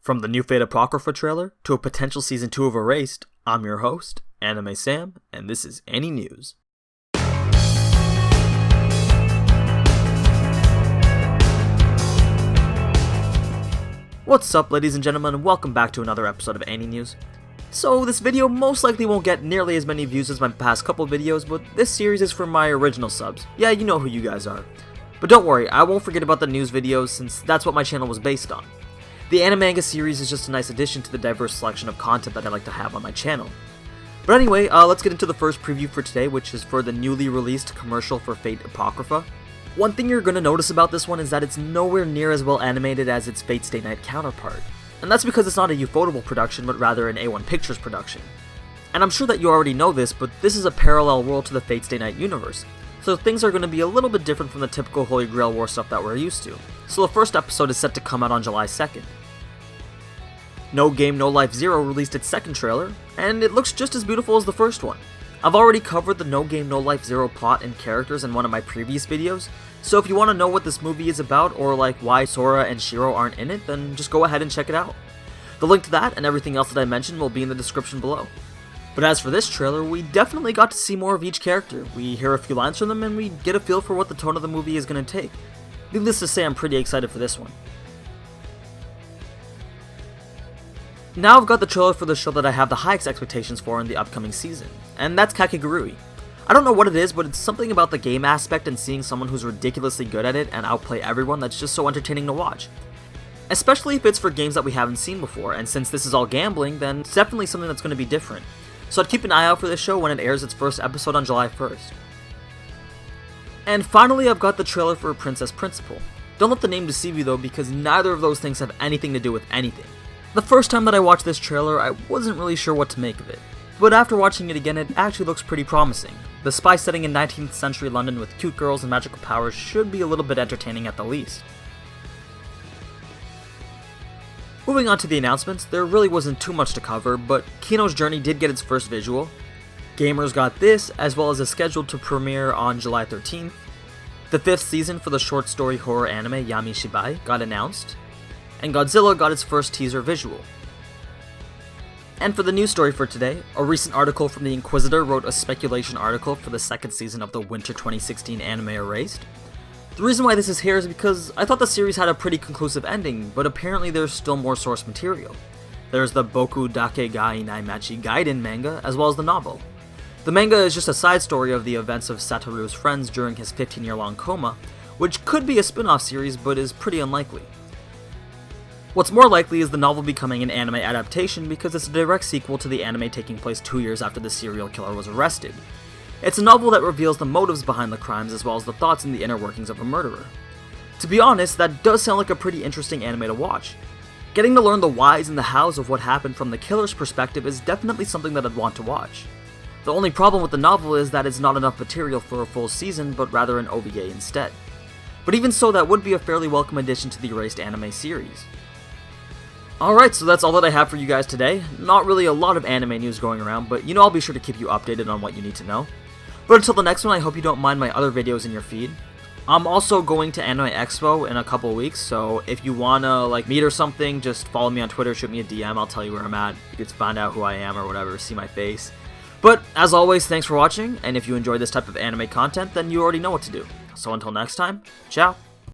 From the new Fate Apocrypha trailer to a potential Season 2 of Erased, I'm your host, Anime Sam, and this is AniNews. What's up, ladies and gentlemen, and welcome back to another episode of AniNews. So this video most likely won't get nearly as many views as my past couple videos, but this series is for my original subs. Yeah, you know who you guys are. But don't worry, I won't forget about the news videos since that's what my channel was based on. The AniManga series is just a nice addition to the diverse selection of content that I like to have on my channel. But anyway, let's get into the first preview for today, which is for the newly released commercial for Fate Apocrypha. One thing you're going to notice about this one is that it's nowhere near as well animated as its Fate Stay Night counterpart. And that's because it's not a Ufotable production, but rather an A1 Pictures production. And I'm sure that you already know this, but this is a parallel world to the Fate Stay Night universe, so things are going to be a little bit different from the typical Holy Grail War stuff that we're used to. So the first episode is set to come out on July 2nd. No Game No Life Zero released its second trailer, and it looks just as beautiful as the first one. I've already covered the No Game No Life Zero plot and characters in one of my previous videos, so if you want to know what this movie is about or like why Sora and Shiro aren't in it, then just go ahead and check it out. The link to that and everything else that I mentioned will be in the description below. But as for this trailer, we definitely got to see more of each character. We hear a few lines from them and we get a feel for what the tone of the movie is going to take. Needless to say, I'm pretty excited for this one. Now I've got the trailer for the show that I have the highest expectations for in the upcoming season, and that's Kakegurui. I don't know what it is, but it's something about the game aspect and seeing someone who's ridiculously good at it and outplay everyone that's just so entertaining to watch. Especially if it's for games that we haven't seen before, and since this is all gambling, then it's definitely something that's going to be different. So I'd keep an eye out for this show when it airs its first episode on July 1st. And finally, I've got the trailer for Princess Principal. Don't let the name deceive you though, because neither of those things have anything to do with anything. The first time that I watched this trailer, I wasn't really sure what to make of it. But after watching it again, it actually looks pretty promising. The spy setting in 19th century London with cute girls and magical powers should be a little bit entertaining at the least. Moving on to the announcements, there really wasn't too much to cover, but Kino's Journey did get its first visual. Gamers got this, as well as is scheduled to premiere on July 13th. The 5th season for the short story horror anime Yami Shibai got announced. And Godzilla got its first teaser visual. And for the news story for today, a recent article from the Inquisitor wrote a speculation article for the second season of the Winter 2016 anime Erased. The reason why this is here is because I thought the series had a pretty conclusive ending, but apparently there's still more source material. There's the Boku Dake ga Inai Machi Gaiden manga, as well as the novel. The manga is just a side story of the events of Satoru's friends during his 15-year-long coma, which could be a spin-off series, but is pretty unlikely. What's more likely is the novel becoming an anime adaptation because it's a direct sequel to the anime taking place 2 years after the serial killer was arrested. It's a novel that reveals the motives behind the crimes as well as the thoughts and the inner workings of a murderer. To be honest, that does sound like a pretty interesting anime to watch. Getting to learn the whys and the hows of what happened from the killer's perspective is definitely something that I'd want to watch. The only problem with the novel is that it's not enough material for a full season, but rather an OVA instead. But even so, that would be a fairly welcome addition to the Erased anime series. Alright, so that's all that I have for you guys today. Not really a lot of anime news going around, but you know I'll be sure to keep you updated on what you need to know. But until the next one, I hope you don't mind my other videos in your feed. I'm also going to Anime Expo in a couple of weeks, so if you wanna meet or something, just follow me on Twitter, shoot me a DM, I'll tell you where I'm at. You can find out who I am or whatever, see my face. But as always, thanks for watching, and if you enjoy this type of anime content, then you already know what to do. So until next time, ciao!